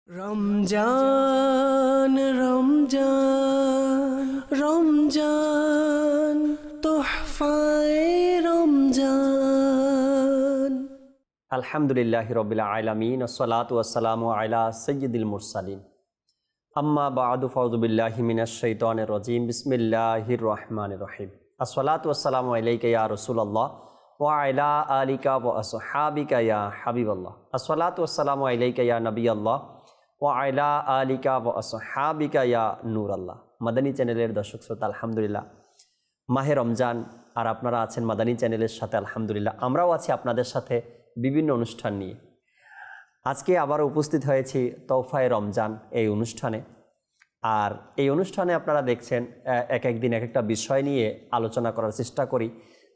রমজান রমজান রমজান তোহফায়ে রমজান। আলহামদুলিল্লাহি রাব্বিল আলামিন ওয়াসসালাতু ওয়াসসালামু আলা সাইয়্যিদিল মুরসালিন আম্মা বা'দু ফাউযু বিল্লাহি মিনাশ শাইতানির রাজীম বিসমিল্লাহির রহমানির রহিম আসসালাতু ওয়াসসালামু আলাইকা ইয়া রাসূলুল্লাহ ওয়া আলা আলিকা ওয়া আসহাবিকা ইয়া হাবিবাল্লাহ আসসালাতু ওয়াসসালামু আলাইকা ইয়া নবিয়াল্লাহ ওয়া আলা আলিকা ওয়া আসহাবিকা ইয়া নূরাল্লাহ। মাদানী চ্যানেলের দর্শক শ্রোতা, আলহামদুলিল্লাহ মাহে রমজান আর আপনারা আছেন মাদানী চ্যানেলের সাথে। আলহামদুলিল্লাহ আমরাও আছি আপনাদের সাথে বিভিন্ন অনুষ্ঠান নিয়ে। আজকে আবার উপস্থিত হয়েছি তোহফায়ে রমজান এই অনুষ্ঠানে। আর এই অনুষ্ঠানে আপনারা দেখছেন এক একদিন এক একটা বিষয় নিয়ে আলোচনা করার চেষ্টা করি,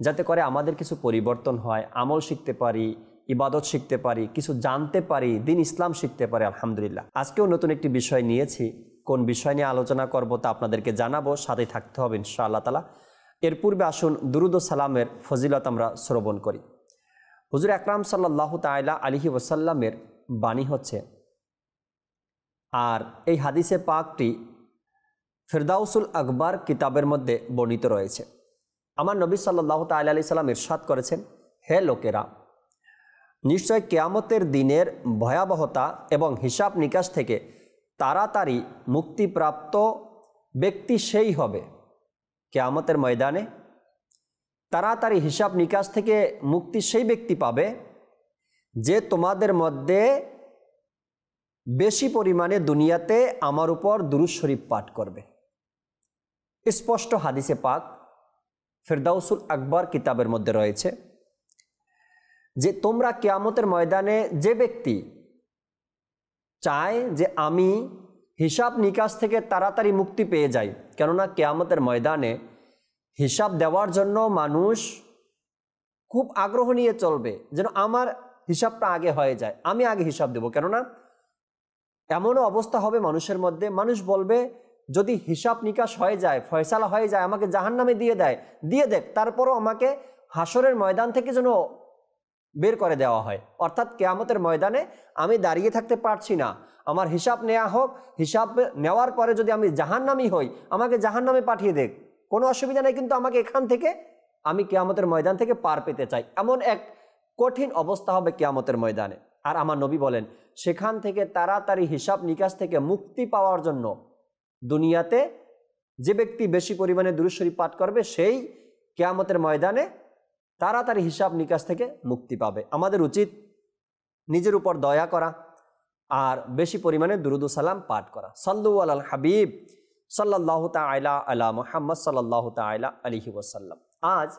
যাতে করে আমাদের কিছু পরিবর্তন হয়, আমল শিখতে পারি, ইবাদত শিখতে পারি, কিছু জানতে পারি, দিন ইসলাম শিখতে পারি। আলহামদুলিল্লাহ আজকেও নতুন একটি বিষয় নিয়েছি। কোন বিষয় নিয়ে আলোচনা করব তা আপনাদেরকে জানাবো, সাথে থাকতে হবে ইনশাআল্লাহ তাআলা। এর পূর্বে আসুন দুরুদ ও সালামের ফজিলত আমরা শ্রবণ করি। হুজুর আকরাম সাল্লাল্লাহু তাআলা আলাইহি ওয়াসাল্লামের বাণী হচ্ছে, আর এই হাদিসে পাকটি ফিরদাউসুল আকবার কিতাবের মধ্যে বর্ণিত রয়েছে। আমার নবী সাল্লাল্লাহু তাআলা আলাইহি সাল্লাম ইরশাদ করেছেন, হে লোকেরা, নিশ্চয় কিয়ামতের দিনের ভয়াবহতা এবং হিসাব নিকাশ থেকে তাড়াতাড়ি মুক্তিপ্রাপ্ত ব্যক্তি সেই হবে। কিয়ামতের ময়দানে তাড়াতাড়ি হিসাব নিকাশ থেকে মুক্তি সেই ব্যক্তি পাবে যে তোমাদের মধ্যে বেশি পরিমাণে দুনিয়াতে আমার উপর দুরূদ শরীফ পাঠ করবে। স্পষ্ট হাদিসে পাক ফিরদাউসুল আকবার কিতাবের মধ্যে রয়েছে যে তোমরা কিয়ামতের ময়দানে যে ব্যক্তি চায় যে আমি হিসাব নিকাশ থেকে তাড়াতাড়ি মুক্তি পেয়ে যাই, কেননা কিয়ামতের ময়দানে হিসাব দেওয়ার জন্য মানুষ খুব আগ্রহ নিয়ে চলবে, যেন আমার হিসাবটা আগে হয়ে যায়, আমি আগে হিসাব দেব। কেননা এমনও অবস্থা হবে মানুষের মধ্যে, মানুষ বলবে যদি হিসাব নিকাশ হয়ে যায়, ফয়সালা হয়ে যায়, আমাকে জাহান্নামে দিয়ে দেখ, তারপরও আমাকে হাসরের ময়দান থেকে যেন বের করে দেওয়া হয়। অর্থাৎ কিয়ামতের ময়দানে আমি দাঁড়িয়ে থাকতে পারছি না, আমার হিসাব নেওয়া হোক, হিসাব নেওয়ার পরে যদি আমি জাহান্নামী হই, আমাকে জাহান্নামে পাঠিয়ে দেখ, কোনো অসুবিধা নেই, কিন্তু আমাকে এখান থেকে আমি কিয়ামতের ময়দান থেকে পার পেতে চাই। এমন এক কঠিন অবস্থা হবে কিয়ামতের ময়দানে। আর আমার নবী বলেন, সেখান থেকে তাড়াতাড়ি হিসাব নিকাশ থেকে মুক্তি পাওয়ার জন্য দুনিয়াতে যে ব্যক্তি বেশি পরিমাণে দুরূদ শরীফ পাঠ করবে সেই কিয়ামতের ময়দানে তাড়াতাড়ি হিসাব নিকাশ থেকে মুক্তি পাবে। আমাদের উচিত নিজের উপর দয়া করা আর বেশি পরিমাণে দুরূদ ও সালাম পাঠ করা। সাল্লু আলাল হাবিব সাল্লাল্লাহু তাআলা আলা মুহাম্মদ সাল্লাল্লাহু তাআলা আলাইহি ওয়াসাল্লাম। আজ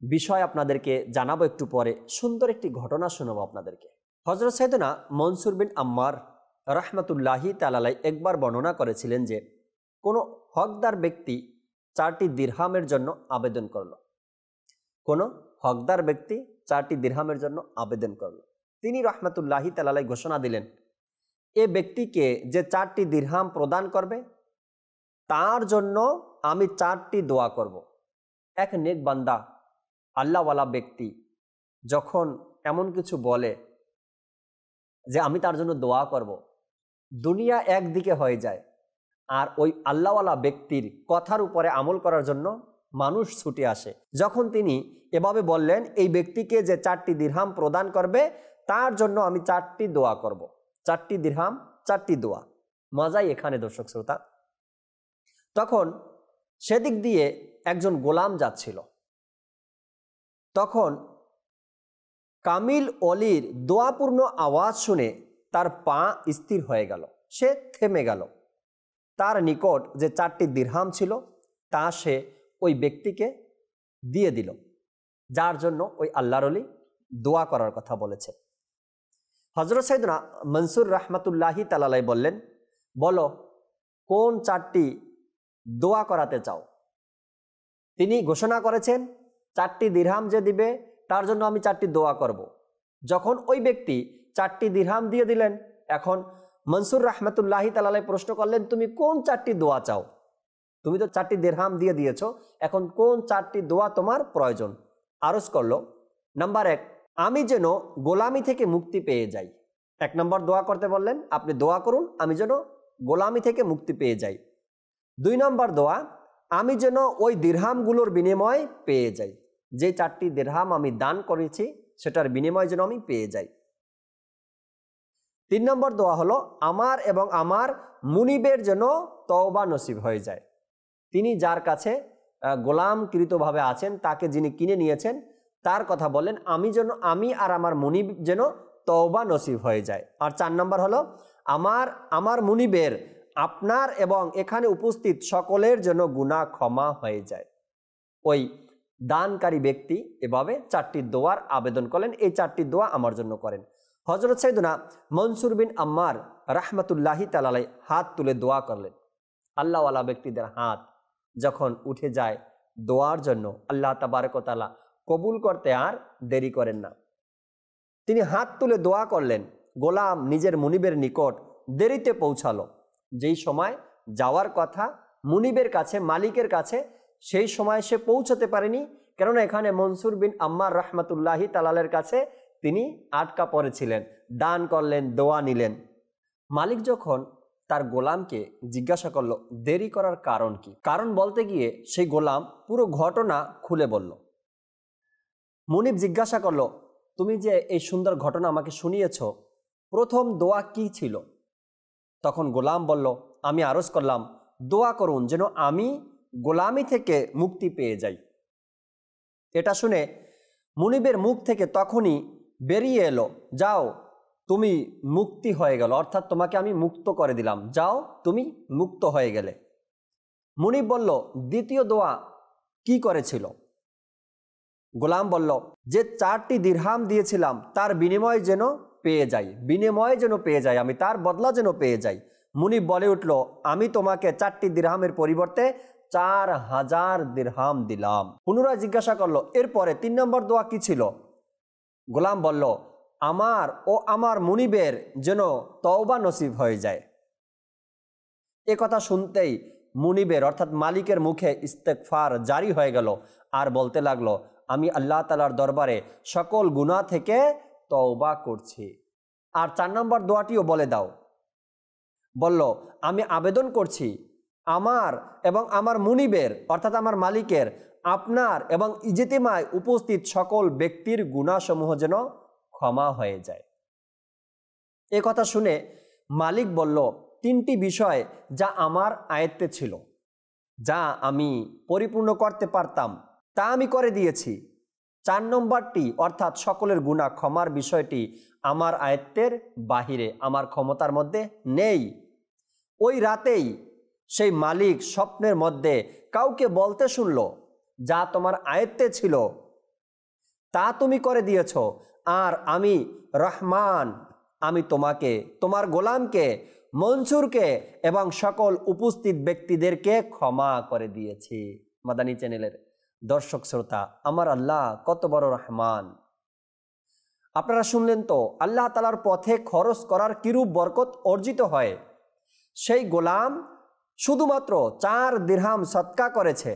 বিষয় আপনাদেরকে জানাবো একটু পরে, সুন্দর একটি ঘটনা শোনাবো আপনাদেরকে। হযরত সাইয়েদনা মনসুর বিন আম্মার রাহমাতুল্লাহি তাআলা আলাইহি একবার বর্ণনা করেছিলেন যে কোনো হকদার ব্যক্তি 4টি দিরহামের জন্য আবেদন করল। কোনো হকদার ব্যক্তি 4টি দিরহামের জন্য আবেদন করল। তিনি রাহমাতুল্লাহি তাআলা আলাইহি ঘোষণা দিলেন, এ ব্যক্তিকে যে 4টি দিরহাম প্রদান করবে তার জন্য আমি 4টি দোয়া করব। এক নেক বান্দা, আল্লাহওয়ালা ব্যক্তি যখন এমন কিছু বলে যে আমি তার জন্য দোয়া করব, দুনিয়া একদিকে হয়ে যায় আর ওই আল্লাহওয়ালা ব্যক্তির কথার উপরে আমল করার জন্য মানুষ ছুটে আসে। যখন তিনি এভাবে বললেন, এই ব্যক্তিকে যে 4টি দিরহাম প্রদান করবে তার জন্য আমি 4টি দোয়া করব। 4টি দিরহাম, 4টি দোয়া। মজাই এখানে দর্শক শ্রোতা, তখন সেদিক দিয়ে একজন গোলাম যাচ্ছিল। তখন কামিল অলির দোয়াপূর্ণ আওয়াজ শুনে তার পা স্থির হয়ে গেল, সে থেমে গেল। তার নিকট যে 4টি দিরহাম ছিল তা সে ওই ব্যক্তিকে দিয়ে দিল, যার জন্য ওই আল্লাহর ওলি দোয়া করার কথা বলেছে। হযরত সাইয়েদনা মনসুর রাহমাতুল্লাহি তাআলা আলাইহি বললেন, বলো কোন 4টি দোয়া করাতে চাও? তিনি ঘোষণা করেছেন 4টি দিরহাম যে দিবে তার জন্য আমি 4টি দোয়া করব। যখন ওই ব্যক্তি 4টি দিরহাম দিয়ে দিলেন, এখন মনসুর রাহমাতুল্লাহি তাআলা আলাইহি প্রশ্ন করলেন, তুমি কোন 4টি দোয়া চাও? তুমি তো 4টি দিরহাম দিয়ে দিয়েছো, এখন কোন 4টি দোয়া তোমার প্রয়োজন? আরজ করলো, নাম্বার 1, আমি যেন গোলামি থেকে মুক্তি পেয়ে যাই। এক নম্বর দোয়া করতে বললেন, আপনি দোয়া করুন আমি যেন গোলামি থেকে মুক্তি পেয়ে যাই। 2 নম্বর দোয়া, আমি যেন ওই দিরহামগুলোর বিনিময় পেয়ে যাই, যে 4টি দিরহাম আমি দান করেছি সেটার বিনিময় যেন আমি পেয়ে যাই। 3 নম্বর দোয়া হলো, আমার এবং আমার মুনিবের যেন তওবা নসিব হয়ে যায়। তিনি যার কাছে গোলামকৃতভাবে আছেন, তাকে যিনি কিনে নিয়েছেন, তার কথা বলেন আমি আর আমার মুনিব যেন তওবা নসিব হয়ে যায়। আর 4 নম্বর হলো, আমার মুনিবের, আপনার এবং এখানে উপস্থিত সকলের জন্য গুনাহ ক্ষমা হয়ে যায়। ওই দানকারী ব্যক্তি এভাবে 4টি দোয়ার আবেদন করলেন, এই 4টি দোয়া আমার জন্য করেন। হযরত সাইয়েদনা মনসুর বিন আম্মার রাহমাতুল্লাহি তাআলা আলাইহি হাত তুলে দোয়া করলেন। আল্লাহওয়ালা ব্যক্তিদের হাত যখন উঠে যায় দোয়ার জন্য, আল্লাহ তাবারক ওয়া তাআলা কবুল করতে আর দেরি করেন না। তিনি হাত তুলে দোয়া করলেন, গোলাম নিজের মুনিবের নিকট দেরিতে পৌঁছালো। যেই সময় যাওয়ার কথা মুনিবের কাছে, মালিকের কাছে, সেই সময় সে পৌঁছতে পারেনি, কেননা এখানে মনসুর বিন আম্মার রাহমাতুল্লাহি তাআলার কাছে তিনি আটকা পড়েছিলেন। দান করলেন, দোয়া নিলেন। মালিক যখন তার গোলামকে জিজ্ঞাসা করলো দেরি করার কারণ কি, কারণ বলতে গিয়ে সেই গোলাম পুরো ঘটনা খুলে বলল। মুনিব জিজ্ঞাসা করলো, তুমি যে এই সুন্দর ঘটনা আমাকে শুনিয়েছ, প্রথম দোয়া কি ছিল? তখন গোলাম বলল, আমি আরজ করলাম দোয়া করুন যেন আমি গোলামি থেকে মুক্তি পেয়ে যাই। এটা শুনে মুনিবের মুখ থেকে তখনই বেরিয়ে এলো, যাও তুমি মুক্তি হয়ে গেল, অর্থাৎ তোমাকে আমি মুক্ত করে দিলাম, যাও তুমি মুক্ত হয়ে গেলে। মুনিব বলল, দ্বিতীয় দোয়া কি করেছিল? গোলাম বলল, যে 4টি দিরহাম দিয়েছিলাম তার বিনিময় যেন পেয়ে যাই, আমি তার বদলা যেন পেয়ে যাই। মুনিব বলে উঠল, আমি তোমাকে 4টি দিরহামের পরিবর্তে 4000 দিরহাম দিলাম। পুনরায় জিজ্ঞাসা করলো, এরপরে 3 নম্বর দোয়া কি ছিল? গোলাম বলল, আমার মুনিবের যেন তওবা নসিব হয়ে যায়। এ কথা শুনতেই মুনিবের অর্থাৎ মালিকের মুখে ইস্তেগফার জারি হয়ে গেল, আর বলতে লাগলো, আমি আল্লাহ তাআলার দরবারে সকল গুনাহ থেকে তওবা করছি। আর 4 নম্বর দোয়াটিও বলে দাও। বলল, আমি আবেদন করছি আমার এবং আমার মুনিবের অর্থাৎ আমার মালিকের, আপনার এবং ইজতেমায় উপস্থিত সকল ব্যক্তির গুনাহসমূহ যেন ক্ষমা হয়ে যায়। এ কথা শুনে মালিক বলল, 3টি বিষয় যা আমার আয়ত্তে ছিল, যা আমি পরিপূর্ণ করতে পারতাম তা আমি করে দিয়েছি। 4 নম্বরটি অর্থাৎ সকলের গুনাহ ক্ষমার বিষয়টি আমার আয়ত্তের বাহিরে, আমার ক্ষমতার মধ্যে নেই। ওই রাতেই সেই মালিক স্বপ্নের মধ্যে কাউকে বলতে শুনল, যা তোমার আয়ত্তে ছিল তা তুমি করে দিয়েছ, আর আমি রহমান, আমি তোমাকে, তোমার গোলামকে, মনসুরকে এবং সকল উপস্থিত ব্যক্তিদেরকে ক্ষমা করে দিয়েছি। মাদানী চ্যানেলের দর্শক শ্রোতা, আমার আল্লাহ কত বড় রহমান। আপনারা শুনলেন তো আল্লাহ তাআলার পথে খরচ করার কিরূপ বরকত অর্জিত হয়। সেই গোলাম শুধুমাত্র 4 দিরহাম সদকা করেছে,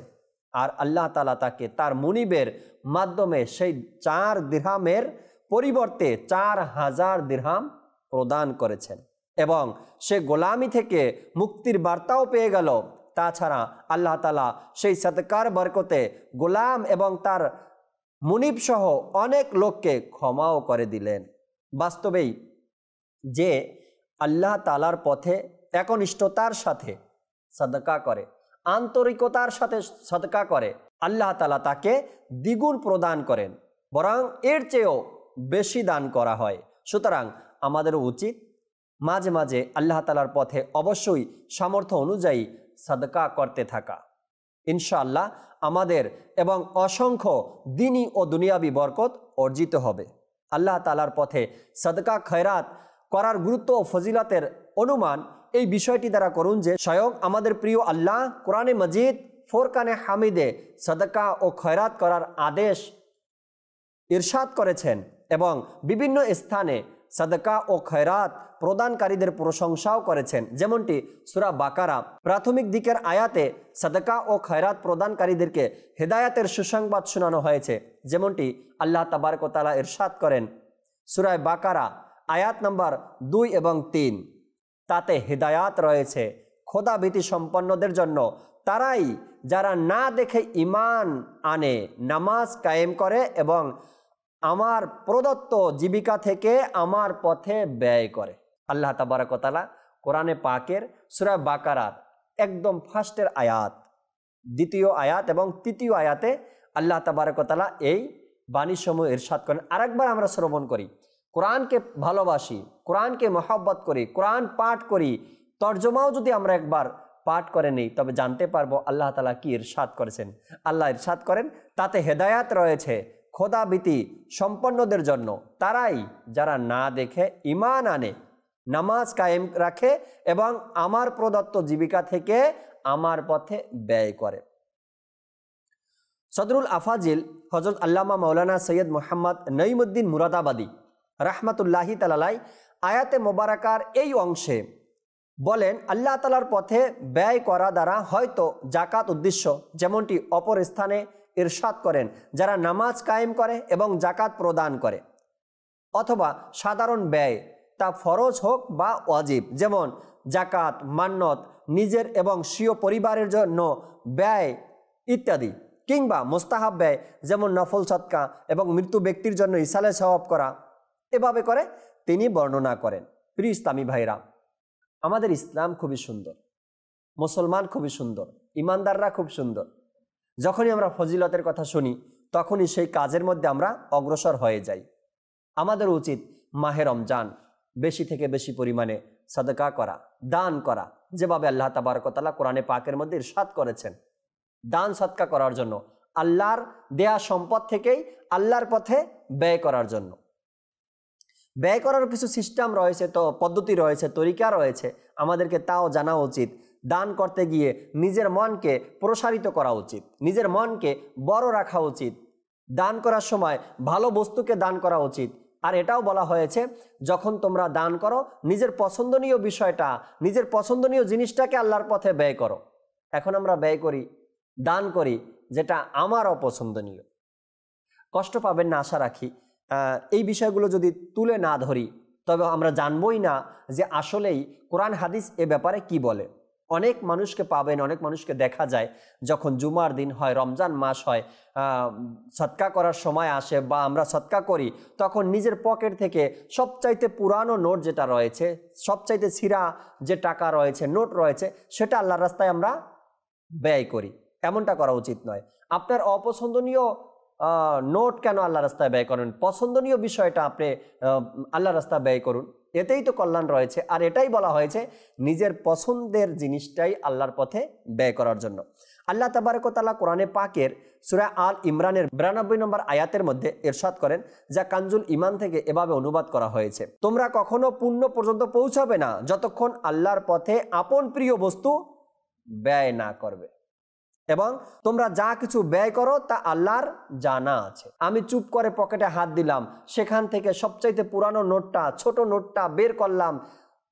আর আল্লাহ তাআলা তাকে তার মুনিবের মাধ্যমে সেই 4 দিরহামের পরিবর্তে 4000 দিরহাম প্রদান করেছেন, এবং সে গোলামি থেকে মুক্তির বার্তাও পেয়ে গেল। তাছাড়া আল্লাহ তাআলা সেই সদকার বরকতে গোলাম এবং তার মুনিব সহ অনেক লোককে ক্ষমাও করে দিলেন। বাস্তবেই যে আল্লাহ তাআলার পথে একনিষ্ঠতার সাথে সাদকা করে, আন্তরিকতার সাথে সাদকা করে, আল্লাহ তাআলা তাকে দ্বিগুণ প্রদান করেন, বরং এর চেয়েও বেশি দান করা হয়। সুতরাং আমাদের উচিত মাঝে মাঝে আল্লাহ তাআলার পথে অবশ্যই সামর্থ্য অনুযায়ী সাদকা করতে থাকা। ইনশাআল্লাহ আমাদের এবং অসংখ্য দিনী ও দুনিয়াবি বরকত অর্জিত হবে। আল্লাহ তাআলার পথে সাদকা খয়রাত করার গুরুত্ব ও ফজিলতের অনুমান এই বিষয়টি দ্বারা করুন যে স্বয়ং আমাদের প্রিয় আল্লাহ কোরআনে মজিদ ফোরকানে হামিদে সাদকা ও খয়রাত করার আদেশ ইরশাদ করেছেন, এবং বিভিন্ন স্থানে সাদকা ও খয়রাত প্রদানকারীদের প্রশংসাও করেছেন। যেমনটি সূরা বাকারা প্রাথমিক দিকের আয়াতে সাদকা ও খয়রাত প্রদানকারীদেরকে হেদায়াতের সুসংবাদ শোনানো হয়েছে। যেমনটি আল্লাহ তাবারক ওয়া তাআলা ইরশাদ করেন সূরা বাকারা আয়াত নাম্বার 2 এবং 3, তাতে হেদায়াত রয়েছে খোদাভীতি সম্পন্নদের জন্য। তারাই যারা না দেখে ঈমান আনে, নামাজ কায়েম করে এবং আমার প্রদত্ত জীবিকা থেকে আমার পথে ব্যয় করে। আল্লাহ তাবারক ওয়া তাআলা কোরআনে পাকের সূরা বাকারার একদম ফার্স্টের আয়াত, দ্বিতীয় আয়াত এবং তৃতীয় আয়াতে আল্লাহ তাবারক ওয়া তাআলা এই বাণীসমূহ ইরশাদ করেন। আরেকবার আমরা শ্রবণ করি, কোরআনকে ভালোবাসি, কোরআনকে মহব্বত করি, কোরআন পাঠ করি, তর্জমাও যদি আমরা একবার পাঠ করে নেই তবে জানতে পারবো আল্লাহ তাআলা কি ইরশাদ করেছেন। আল্লাহ ইরশাদ করেন, তাতে হেদায়াত রয়েছে খোদাভীতি সম্পন্নদের জন্য। তারাই যারা না দেখে ঈমান আনে, নামাজ কায়েম রাখে এবং আমার প্রদত্ত জীবিকা থেকে আমার পথে ব্যয় করে। সদরুল আফাজিল হযরত আল্লামা মাওলানা সৈয়দ মোহাম্মদ নঈমুদ্দিন মুরাদাবাদী রাহমাতুল্লাহি তাআলা আয়াতে মোবারকার এই অংশে বলেন, আল্লাহ তাআলার পথে ব্যয় করা দ্বারা হয়তো জাকাত উদ্দেশ্য, যেমনটি অপর স্থানে ইরশাদ করেন, যারা নামাজ কায়েম করে এবং জাকাত প্রদান করে, অথবা সাধারণ ব্যয়, তা ফরজ হোক বা ওয়াজিব, যেমন জাকাত, মান্নত, নিজের এবং স্বীয় পরিবারের জন্য ব্যয় ইত্যাদি, কিংবা মুস্তাহাব ব্যয় যেমন নফল সদকা এবং মৃত্যু ব্যক্তির জন্য ইসালে সওয়াব করা, এভাবে করে তিনি বর্ণনা করেন। প্রিয় ইসলামী ভাইরা, আমাদের ইসলাম খুবই সুন্দর, মুসলমান খুবই সুন্দর, ইমানদাররা খুব সুন্দর। যখনই আমরা ফজিলতের কথা শুনি তখনই সেই কাজের মধ্যে আমরা অগ্রসর হয়ে যাই। আমাদের উচিত মাহে রমজান বেশি থেকে বেশি পরিমাণে সাদকা করা, দান করা, যেভাবে আল্লাহ তাবারক ওয়া তাআলা কোরআনে পাকের মধ্যে ইরশাদ করেছেন দান সদকা করার জন্য, আল্লাহর দেয়া সম্পদ থেকেই আল্লাহর পথে ব্যয় করার জন্য। ব্যয় করার কিছু সিস্টেম রয়েছে, তো পদ্ধতি রয়েছে, তরিকা রয়েছে, আমাদেরকে তাও জানা উচিত। দান করতে গিয়ে নিজের মনকে প্রসারিত করা উচিত, নিজের মনকে বড় রাখা উচিত। দান করার সময় ভালো বস্তুকে দান করা উচিত। আর এটাও বলা হয়েছে, যখন তোমরা দান করো নিজের পছন্দনীয় বিষয়টা, নিজের পছন্দনীয় জিনিসটাকে আল্লাহর পথে ব্যয় করো। এখন আমরা ব্যয় করি, দান করি যেটা আমার অপছন্দনীয়। কষ্ট পাবেন না আশা রাখি। এই বিষয়গুলো যদি তুলে না ধরি তবে আমরা জানবই না যে আসলেই কোরআন হাদিস এ ব্যাপারে কি বলে। অনেক মানুষকে পাবেন, অনেক মানুষকে দেখা যায় যখন জুমার দিন হয়, রমজান মাস হয়, সদকা করার সময় আসে বা আমরা সদকা করি, তখন নিজের পকেট থেকে সবচাইতে পুরানো নোট যেটা রয়েছে, সবচাইতে ছিঁড়া যে টাকা রয়েছে, নোট রয়েছে, সেটা আল্লাহর রাস্তায় আমরা ব্যয় করি। এমনটা করা উচিত নয়। আপনার অপছন্দনীয় নোট কেন আল্লাহ রাস্তায় ব্যয় করেন? পছন্দনীয় বিষয়টা আপনি আল্লাহ রাস্তায় ব্যয় করুন, এতেই তো কল্যাণ রয়েছে। আর এটাই বলা হয়েছে নিজের পছন্দের জিনিসটাই আল্লাহর পথে ব্যয় করার জন্য। আল্লাহ তাবারক ওয়া তাআলা কোরআনে পাকের সূরা আল ইমরানের 92 নম্বর আয়াতের মধ্যে ইরশাদ করেন, যা কানজুল ঈমান থেকে এভাবে অনুবাদ করা হয়েছে, তোমরা কখনো পুণ্য পর্যন্ত পৌঁছাবে না যতক্ষণ আল্লাহর পথে আপন প্রিয় বস্তু ব্যয় না করবে, এবং তোমরা যা কিছু ব্যয় করো তা আল্লাহর জানা আছে। আমি চুপ করে পকেটে হাত দিলাম, সেখান থেকে সবচাইতে পুরানো নোটটা, ছোট নোটটা বের করলাম,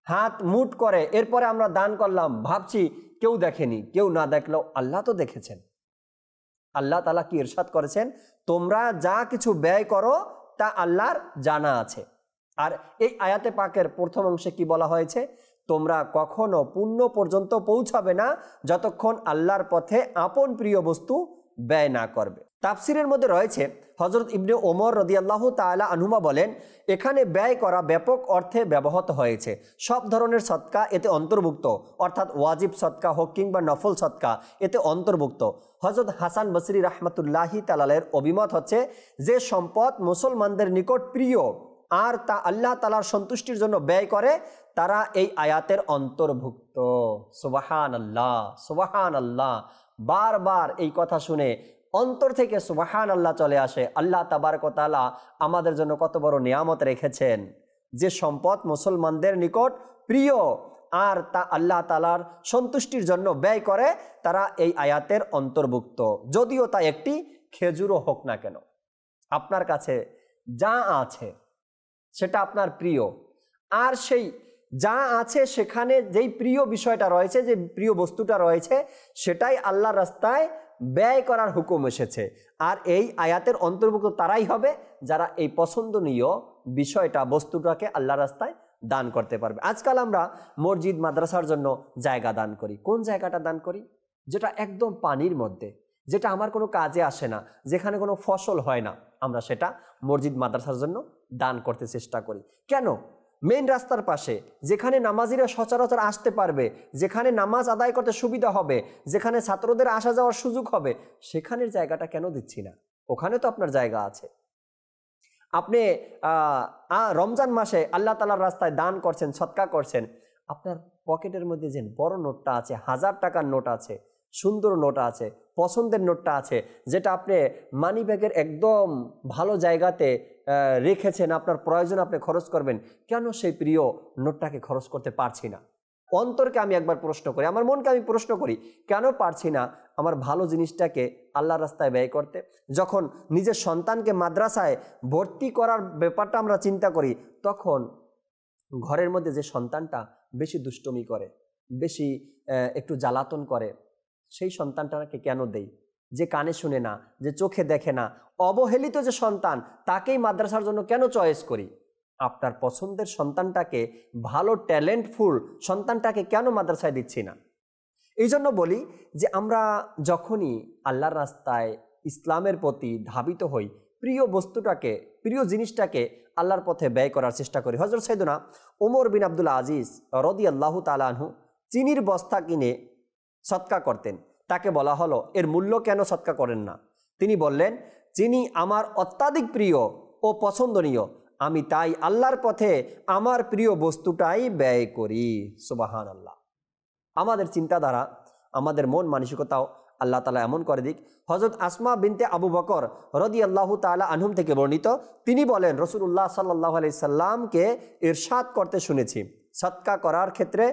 হাত মুঠ করে এরপরে আমরা দান করলাম, ভাবছি কেউ দেখেনি। কেউ না দেখলেও আল্লাহ তো দেখেছেন। আল্লাহ তাআলা কি ইরশাদ করেছেন, তোমরা যা কিছু ব্যয় করো তা আল্লাহর জানা আছে। আর এই আয়াতে পাকের প্রথম অংশে কি বলা হয়েছে, তোমরা কখনো পুণ্য পর্যন্ত পৌঁছাবে না যতক্ষণ আল্লাহর পথে আপন প্রিয় বস্তু ব্যয় না করবে। তাফসিরের মধ্যে রয়েছে, হযরত ইবনে ওমর রাদিয়াল্লাহু তাআলা আনহুমা বলেন, এখানে ব্যয় করা ব্যাপক অর্থে ব্যবহৃত হয়েছে। সব ধরনের সদকা এতে অন্তর্ভুক্ত, অর্থাৎ ওয়াজিব সদকা হোক কিংবা নফল সদকা এতে অন্তর্ভুক্ত। হযরত হাসান বসরি রাহমাতুল্লাহি তাআলার অভিমত হচ্ছে, যে সম্পদ মুসলমানদের নিকট প্রিয় আর তা আল্লাহ তাআলার সন্তুষ্টির জন্য ব্যয় করে তারা এই আয়াতের অন্তর্ভুক্ত। সুবহানাল্লাহ, সুবহানাল্লাহ। বারবার এই কথা শুনে অন্তর থেকে সুবহানাল্লাহ চলে আসে। আল্লাহ তাবারক ওয়া তাআলা আমাদের জন্য কত বড় নিয়ামত রেখেছেন। যে সম্পদ মুসলমানদের নিকট প্রিয় আর তা আল্লাহ তাআলার সন্তুষ্টির জন্য ব্যয় করে তারা এই আয়াতের অন্তর্ভুক্ত, যদিও তা একটি খেজুরও হোক না কেন। আপনার কাছে যা আছে সেটা আপনার প্রিয়, আর সেই যা আছে সেখানে যেই প্রিয় বিষয়টা রয়েছে, যে প্রিয় বস্তুটা রয়েছে, সেটাই আল্লাহর রাস্তায় ব্যয় করার হুকুম এসেছে। আর এই আয়াতের অন্তর্ভুক্ত তারাই হবে যারা এই পছন্দনীয় বিষয়টা বস্তুটাকে আল্লাহ রাস্তায় দান করতে পারবে। আজকাল আমরা মসজিদ মাদ্রাসার জন্য জায়গা দান করি। কোন জায়গাটা দান করি? যেটা একদম পানির মধ্যে, যেটা আমার কোনো কাজে আসে না, যেখানে কোনো ফসল হয় না, আমরা সেটা মসজিদ মাদ্রাসার জন্য দান করতে চেষ্টা করি। কেন? মেইন রাস্তার পাশে, যেখানে নামাজিরা সচরাচর আসতে পারবে, যেখানে নামাজ আদায় করতে সুবিধা হবে, যেখানে ছাত্রদের আসা যাওয়ার সুযোগ হবে, সেখানের জায়গাটা কেন দিচ্ছি না? ওখানে তো আপনার জায়গা আছে। আপনি রমজান মাসে আল্লাহ তাআলার রাস্তায় দান করছেন, সদকা করছেন, আপনার পকেটের মধ্যে যে বড় নোটটা আছে, 1000 টাকার নোট আছে, সুন্দর নোট আছে, পছন্দের নোটটা আছে, যেটা আপনি মানি ব্যাগের একদম ভালো জায়গাতে রেখেছেন, আপনার প্রয়োজন আপনি খরচ করবেন, কেন সেই প্রিয় নোটটাকে খরচ করতে পারছি না? অন্তরকে আমি একবার প্রশ্ন করি, আমার মনকে আমি প্রশ্ন করি, কেন পারছি না আমার ভালো জিনিসটাকে আল্লাহর রাস্তায় ব্যয় করতে? যখন নিজের সন্তানকে মাদ্রাসায় ভর্তি করার ব্যাপারটা আমরা চিন্তা করি, তখন ঘরের মধ্যে যে সন্তানটা বেশি দুষ্টুমি করে, বেশি একটু জ্বালাতন করে, সেই সন্তানটাকে কেন দেই? যে কানে শুনে না, যে চোখে দেখে না, অবহেলিত যে সন্তান, তাকেই মাদ্রাসার জন্য কেন চয়েস করি? আপনার পছন্দের সন্তানটাকে, ভালো ট্যালেন্টফুল সন্তানটাকে কেন মাদ্রাসায় দিচ্ছি না? এই জন্য বলি যে আমরা যখনই আল্লাহর রাস্তায় ইসলামের প্রতি ধাবিত হই, প্রিয় বস্তুটাকে, প্রিয় জিনিসটাকে আল্লাহর পথে ব্যয় করার চেষ্টা করি। হযরত সাইয়েদনা ওমর বিন আব্দুল আজিজ রাদিয়াল্লাহু তাআলা আনহু চিনির বস্তা কিনে সদকা করতেন। তাকে বলা হলো, এর মূল্য কেন সদকা করেন না? তিনি বললেন, চিনি আমার অত্যাধিক প্রিয় ও পছন্দনীয়, আমি তাই আল্লাহর পথে আমার প্রিয় বস্তুটাই ব্যয় করি। সুবহানাল্লাহ। আমাদের চিন্তাধারা, আমাদের মন মানসিকতাও আল্লাহ তাআলা এমন করে দিক। হযরত আসমা বিনতে আবু বকর রাদিয়াল্লাহু তাআলা আনহুম থেকে বর্ণিত, তিনি বলেন, রাসূলুল্লাহ সাল্লাল্লাহু আলাইহি সাল্লামকে ইরশাদ করতে শুনেছি, সদকা করার ক্ষেত্রে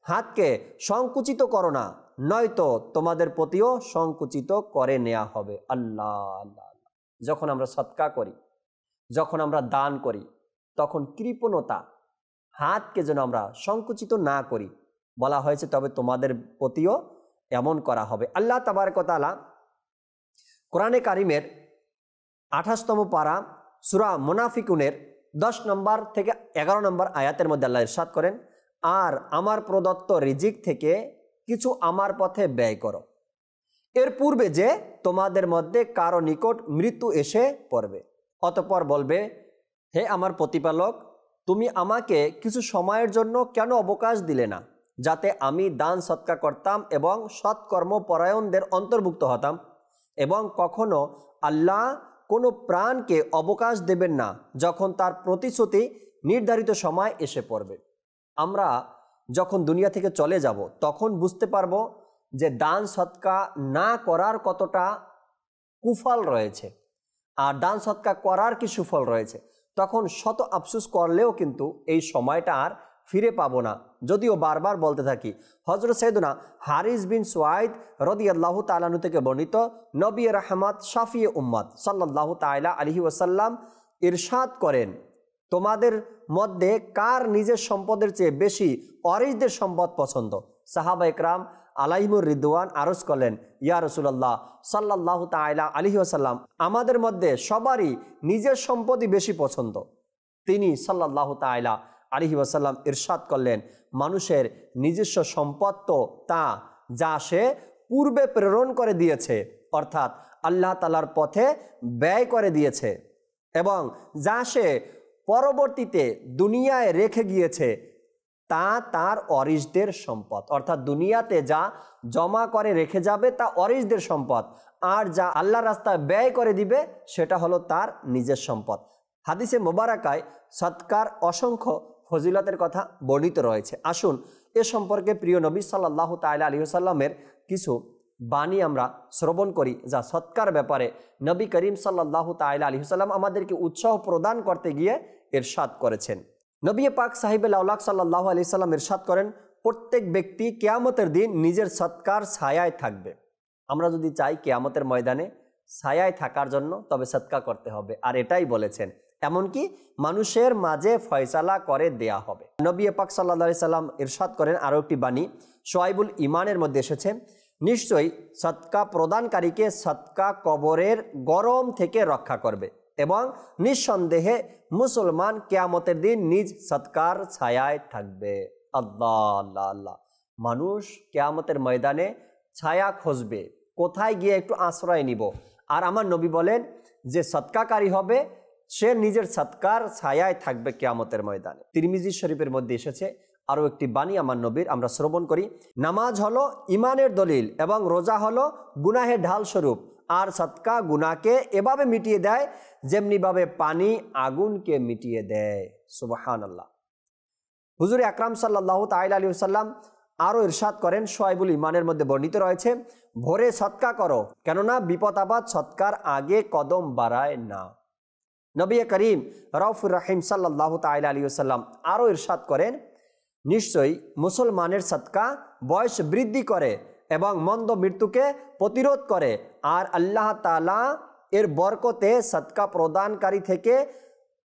হাতকে সংকুচিত করো না, নয়তো তোমাদের প্রতিও সংকুচিত করে নেওয়া হবে। আল্লাহ আল্লাহ। যখন আমরা সদকা করি, যখন আমরা দান করি, তখন কৃপণতা, হাতকে যেন আমরা সংকুচিত না করি। বলা হয়েছে, তবে তোমাদের প্রতিও এমন করা হবে। আল্লাহ তাবারক ওয়া তাআলা কোরআনে কারিমের 28তম পারা সূরা মুনাফিকুনের 10 নম্বর থেকে 11 নম্বর আয়াতের মধ্যে আল্লাহ ইরশাদ করেন, আর আমার প্রদত্ত রিজিক থেকে কিছু আমার পথে ব্যয় করো, এর পূর্বে যে তোমাদের মধ্যে কারো নিকট মৃত্যু এসে পড়বে, অতঃপর বলবে, হে আমার প্রতিপালক, তুমি আমাকে কিছু সময়ের জন্য কেন অবকাশ দিলে না, যাতে আমি দান সৎকা করতাম এবং সৎকর্মপরায়ণদের অন্তর্ভুক্ত হতাম। এবং কখনো আল্লাহ কোনো প্রাণকে অবকাশ দেবেন না যখন তার প্রতিশ্রুতি নির্ধারিত সময় এসে পড়বে। আমরা যখন দুনিয়া থেকে চলে যাব, তখন বুঝতে পারবো যে দান সৎকা না করার কতটা কুফল রয়েছে, আর দান সৎকা করার কি সুফল রয়েছে। তখন শত আফসোস করলেও কিন্তু এই সময়টা আর ফিরে পাবো না। যদিও বারবার বলতে থাকি, হযরত সাইয়েদনা হারিস বিন সুয়াইদ রাদিয়াল্লাহু তাআলা আনহু থেকে বর্ণিত, নবী রাহমাত শাফিয়ে উম্মত সাল্লাল্লাহু তাআলা আলাইহি ওয়াসাল্লাম ইরশাদ করেন, তোমাদের মধ্যে কার নিজের সম্পদের চেয়ে বেশি ওয়ারিসদের সম্পদ পছন্দ? সাহাবা ইকরাম আলাইহিমুর রিদওয়ান আরজ করলেন, ইয়া রাসূলুল্লাহ সাল্লাল্লাহু তাআলা আলাইহি ওয়াসাল্লাম, আমাদের মধ্যে সবারই নিজের সম্পদই বেশি পছন্দ। তিনি সাল্লাল্লাহু তাআলা আলাইহি ওয়াসাল্লাম ইরশাদ করলেন, মানুষের নিজস্ব সম্পদ তো তা যা সে পূর্বে প্রেরণ করে দিয়েছে, অর্থাৎ আল্লাহ তাআলার পথে ব্যয় করে দিয়েছে, এবং যা সে পরবর্তীতে দুনিয়ায় রেখে গিয়েছে তা তার ওয়ারিসদের সম্পদ। অর্থাৎ দুনিয়াতে যা জমা করে রেখে যাবে তা ওয়ারিসদের সম্পদ, আর যা আল্লাহর রাস্তায় ব্যয় করে দিবে সেটা হলো তার নিজের সম্পদ। হাদিসে মোবারকায় সদকার অসংখ্য ফজিলতের কথা বর্ণিত রয়েছে। আসুন এ সম্পর্কে প্রিয় নবী সাল্লাল্লাহু তাআলা আলাইহি ওয়াসাল্লামের কিছু বাণী আমরা শ্রবণ করি, যা সৎকার ব্যাপারে নবী করিম সাল্লাল্লাহু তাআলা আলাইহি ওয়াসাল্লাম আমাদেরকে উৎসাহ প্রদান করতে গিয়ে ইরশাদ করেছেন। নবী পাক সাহিবুল আওলাক সাল্লাল্লাহু আলাইহি ওয়াসাল্লাম ইরশাদ করেন, প্রত্যেক ব্যক্তি কিয়ামতের দিন নিজের সৎকার ছায়ায় থাকবে। আমরা যদি চাই কিয়ামতের ময়দানে ছায়ায় থাকার জন্য, তবে সৎকা করতে হবে, আর এটাই বলেছেন, এমনকি মানুষের মাঝে ফয়সালা করে দেয়া হবে। নবী পাক সাল্লাল্লাহু আলাইহি ওয়াসাল্লাম ইরশাদ করেন আরও একটি বাণী, শুআইবুল ঈমানের মধ্যে এসেছে, নিশ্চয়ই সদকা প্রদানকারীকে সদকা কবরের গরম থেকে রক্ষা করবে। এবং নিঃসন্দেহে মুসলমান কিয়ামতের দিন নিজ সৎকার ছায়ায় থাকবে। আল্লাহ আল্লাহ আল্লাহ। মানুষ কিয়ামতের ময়দানে ছায়া খুঁজবে, কোথায় গিয়ে একটু আশ্রয় নিব। আর আমার নবী বলেন যে সৎকাকারী হবে সে নিজের সৎকার ছায়ায় থাকবে কিয়ামতের ময়দানে। তিরমিজি শরীফের মধ্যে এসেছে আরও একটি বাণী আমার নবীর, আমরা শ্রবণ করি। নামাজ হলো ইমানের দলিল এবং রোজা হলো গুনাহের ঢাল স্বরূপ। আর সৎকা গুনাহকে এভাবে মিটিয়ে দেয় যেমনিভাবে পানি আগুনকে মিটিয়ে দেয়। সুবহানাল্লাহ। হুজুর আকরাম সাল্লাল্লাহু তাআলা আলাইহি ওয়াসাল্লাম আরও ইরশাদ করেন, শোয়াইবুল ইমানের মধ্যে বর্ণিত রয়েছে, ভোরে সৎকা করো, কেননা বিপদ আপদ সৎকার আগে কদম বাড়ায় না। নবী করিম রউফুর রহিম সাল্লাল্লাহু তাআলা আলাইহি ওয়াসাল্লাম আরও ইরশাদ করেন, নিশ্চয়ই মুসলমানের সৎকা বয়স বৃদ্ধি করে এবং মন্দ মৃত্যুকে প্রতিরোধ করে, আর আল্লাহ তাআলা এর বরকতে সৎকা প্রদানকারী থেকে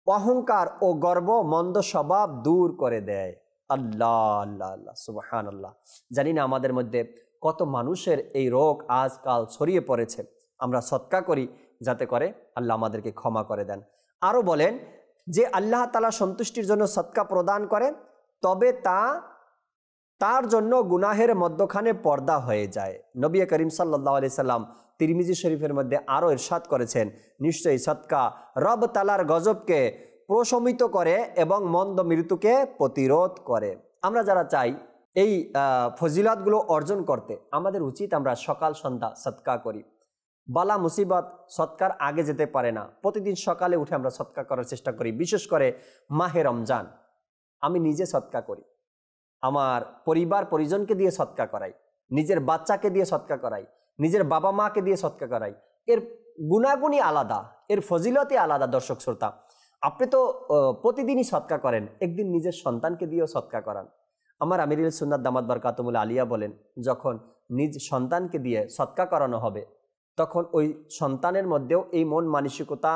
অহংকার ও গর্ব মন্দ স্বভাব দূর করে দেয়। আল্লাহ আল্লাহ আল্লাহ সুবহানাল্লাহ। জানি না আমাদের মধ্যে কত মানুষের এই রোগ আজকাল ছড়িয়ে পড়েছে। আমরা সৎকা করি যাতে করে আল্লাহ আমাদেরকে ক্ষমা করে দেন। আরও বলেন যে আল্লাহ তাআলা সন্তুষ্টির জন্য সৎকা প্রদান করে, তবে তার জন্য গুনাহের মধ্যখানে পর্দা হয়ে যায়। নবী করিম সাল্লাল্লাহু আলাইহি সাল্লাম তিরমিজি শরীফের মধ্যে আরও ইরশাদ করেছেন, নিশ্চয়ই সৎকা রব তাআলার গজবকে প্রশমিত করে এবং মন্দ মৃত্যুকে প্রতিরোধ করে। আমরা যারা চাই এই ফজিলতগুলো অর্জন করতে, আমাদের উচিত আমরা সকাল সন্ধ্যা সৎকা করি। বালা মুসিবত সৎকার আগে যেতে পারে না। প্রতিদিন সকালে উঠে আমরা সৎকা করার চেষ্টা করি। বিশেষ করে মাহে রমজান আমি নিজে সৎকা করি, আমার পরিবার পরিজনকে দিয়ে সৎকা করাই, নিজের বাচ্চাকে দিয়ে সৎকা করাই, নিজের বাবা মাকে দিয়ে সৎকা করাই। এর গুণাগুণই আলাদা, এর ফজিলতই আলাদা। দর্শক শ্রোতা, আপনি তো প্রতিদিনই সৎকা করেন, একদিন নিজের সন্তানকে দিয়েও সৎকা করান। আমার আমিরুল সুন্নাত দামাত বারকাতুহুল আলিয়া বলেন, যখন নিজ সন্তানকে দিয়ে সৎকা করানো হবে তখন ওই সন্তানের মধ্যেও এই মন মানসিকতা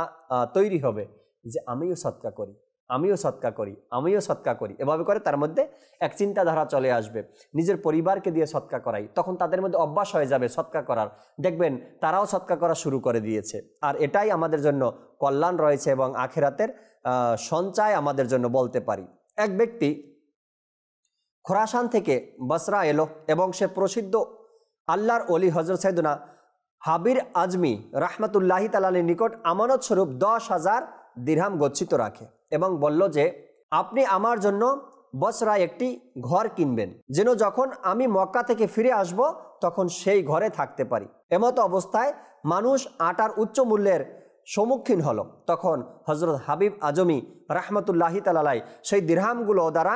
তৈরি হবে যে আমিও সৎকা করি, আমিও সৎকা করি, আমিও সৎকা করি। এভাবে করে তার মধ্যে এক চিন্তাধারা চলে আসবে। নিজের পরিবারকে দিয়ে সৎকা করাই, তখন তাদের মধ্যে অভ্যাস হয়ে যাবে সৎকা করার। দেখবেন তারাও সৎকা করা শুরু করে দিয়েছে। আর এটাই আমাদের জন্য কল্যাণ রয়েছে এবং আখিরাতের সঞ্চয় আমাদের জন্য বলতে পারি। এক ব্যক্তি খোরাসান থেকে বসরা এলো এবং সে প্রসিদ্ধ আল্লাহর ওলি হযরত সাইয়েদনা হাবির আজমি রাহমাতুল্লাহি তাআলার নিকট আমানত স্বরূপ 10,000 দিরহাম গচ্ছিত রাখে এবং বলল যে আপনি আমার জন্য বসরায় একটি ঘর কিনবেন, যেন যখন আমি মক্কা থেকে ফিরে আসব তখন সেই ঘরে থাকতে পারি। এমতো অবস্থায় মানুষ আটার উচ্চ মূল্যের সম্মুখীন হলো। তখন হযরত হাবিব আজমি রাহমাতুল্লাহি তাআলা আলাইহি সেই দিরহামগুলো দ্বারা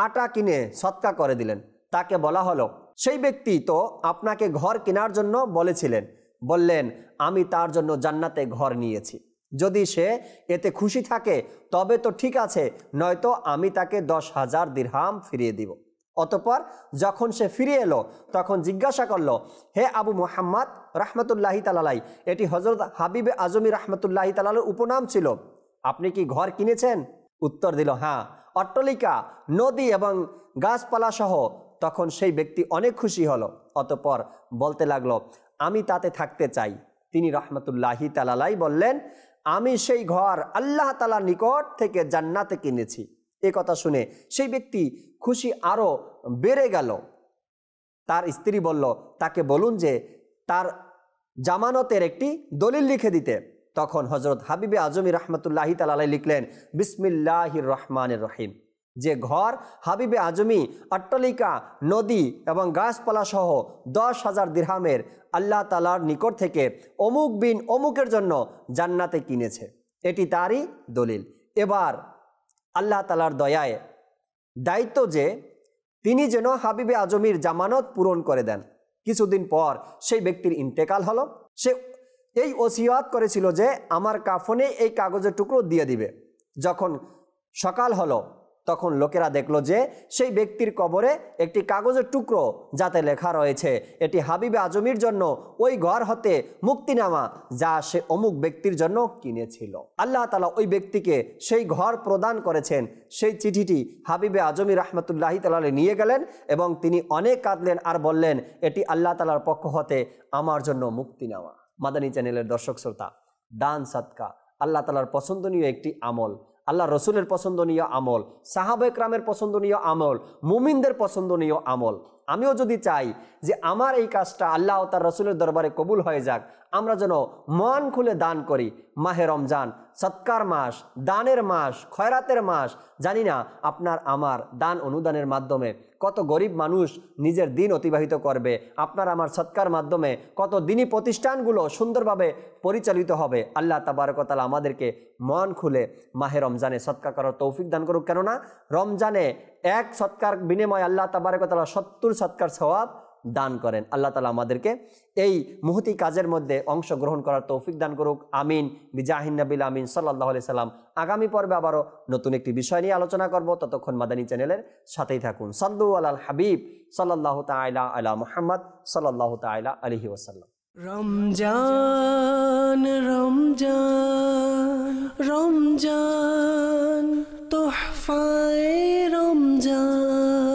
আটা কিনে সৎকা করে দিলেন। তাকে বলা হলো, সেই ব্যক্তি তো আপনাকে ঘর কেনার জন্য বলেছিলেন, বললেন আমি তার জন্য জান্নাতে ঘর নিয়েছি, যদি সে এতে খুশি থাকে তবে তো ঠিক আছে, নয়তো আমি তাকে 10,000 দিরহাম ফিরিয়ে দিব। অতঃপর যখন সে ফিরে এলো তখন জিজ্ঞাসা করলো, হে আবু মুহাম্মদ রাহমাতুল্লাহি তাআলা আলাইহি, এটি হযরত হাবিব আজমি রাহমাতুল্লাহি তাআলার উপনাম ছিল, আপনি কি ঘর কিনেছেন? উত্তর দিল, হ্যাঁ, অট্টালিকা, নদী এবং গাছপালা সহ। তখন সেই ব্যক্তি অনেক খুশি হলো। অতঃপর বলতে লাগলো, আমি তাতে থাকতে চাই। তিনি রাহমাতুল্লাহি তাআলা আলাইহি বললেন, আমি সেই ঘর আল্লাহ তাআলার নিকট থেকে জান্নাতে কিনেছি। এ কথা শুনে সেই ব্যক্তি খুশি আরও বেড়ে গেল। তার স্ত্রী বলল, তাকে বলুন যে তার জামানতের একটি দলিল লিখে দিতে। তখন হযরত হাবিবে আজমি রাহমাতুল্লাহি তাআলা আলাইহি লিখলেন, বিসমিল্লাহির রহমানির রহিম, যে ঘর হাবিবে আজমি অট্টালিকা, নদী এবং গাছপালা সহ 10,000 দিরহামের আল্লাহ তাআলার নিকট থেকে অমুক বিন অমুকের জন্য জান্নাতে কিনেছে, এটি তারই দলিল। এবার আল্লাহ তাআলার দয়ায় দায়িত্ব যে তিনি যেন হাবিবে আজমির জামানত পূরণ করে দেন। কিছুদিন পর সেই ব্যক্তির ইন্তেকাল হলো। সে এই ওসিয়াত করেছিল যে আমার কাফনে এই কাগজের টুকরো দিয়ে দিবে। যখন সকাল হলো তখন লোকেরা দেখলো যে সেই ব্যক্তির কবরে একটি কাগজের টুকরো, যাতে লেখা রয়েছে এটি হাবিবে আজমির জন্য ওই ঘর হতে মুক্তিনামা যা সে অমুক ব্যক্তির জন্য কিনেছিল। আল্লাহ তাআলা ওই ব্যক্তিকে সেই ঘর প্রদান করেছেন। সেই চিঠিটি হাবিবে আজমি রাহমাতুল্লাহি তাআলা নিয়ে গেলেন এবং তিনি অনেক কাঁদলেন আর বললেন, এটি আল্লাহ তাআলার পক্ষ হতে আমার জন্য মুক্তিনামা। মাদানী চ্যানেলের দর্শক শ্রোতা, দান সদকা আল্লাহ তাআলার পছন্দনীয় একটি আমল, আল্লাহ রসুলের পছন্দনীয় আমল, সাহাবা একরামের পছন্দনীয় আমল, মুমিনদের পছন্দনীয় আমল। আমিও যদি চাই যে আমার এই কাজটা আল্লাহ ও তার রসুলের দরবারে কবুল হয়ে যাক, আমরা যেন মন খুলে দান করি। মাহে রমজান সৎকার মাস, দানের মাস, খয়রাতের মাস। জানি না আপনার আমার দান অনুদানের মাধ্যমে কত গরিব মানুষ নিজের দিন অতিবাহিত করবে, আপনার আমার সৎকার মাধ্যমে কত দিনী প্রতিষ্ঠানগুলো সুন্দরভাবে পরিচালিত হবে। আল্লাহ তাবারক ওয়া তাআলা আমাদেরকে মন খুলে মাহে রমজানে সৎকার করার তৌফিক দান করুক। কেননা রমজানে এক সৎকার বিনিময়ে আল্লাহ তাবারক ওয়া তাআলা 70 সৎকার সওয়াব দান করেন। আল্লাহ তাআলা আমাদেরকে এই মুহূর্তে কাজের মধ্যে অংশগ্রহণ করার তৌফিক দান করুক। আমিন বিজাহিন নবিল আমিন সাল্লাল্লাহু আলাইহি সাল্লাম। আগামী পর্বে আবারও নতুন একটি বিষয় নিয়ে আলোচনা করব। ততক্ষণ মাদানী চ্যানেলের সাথেই থাকুন। সাল্লু আলাল হাবিব সাল্লাল্লাহু তাআলা আলা মুহাম্মদ সাল্লাল্লাহু তাআলা আলাইহি ওয়াসাল্লাম। রমজান রমজান রমজান তোহফায়ে রমজান।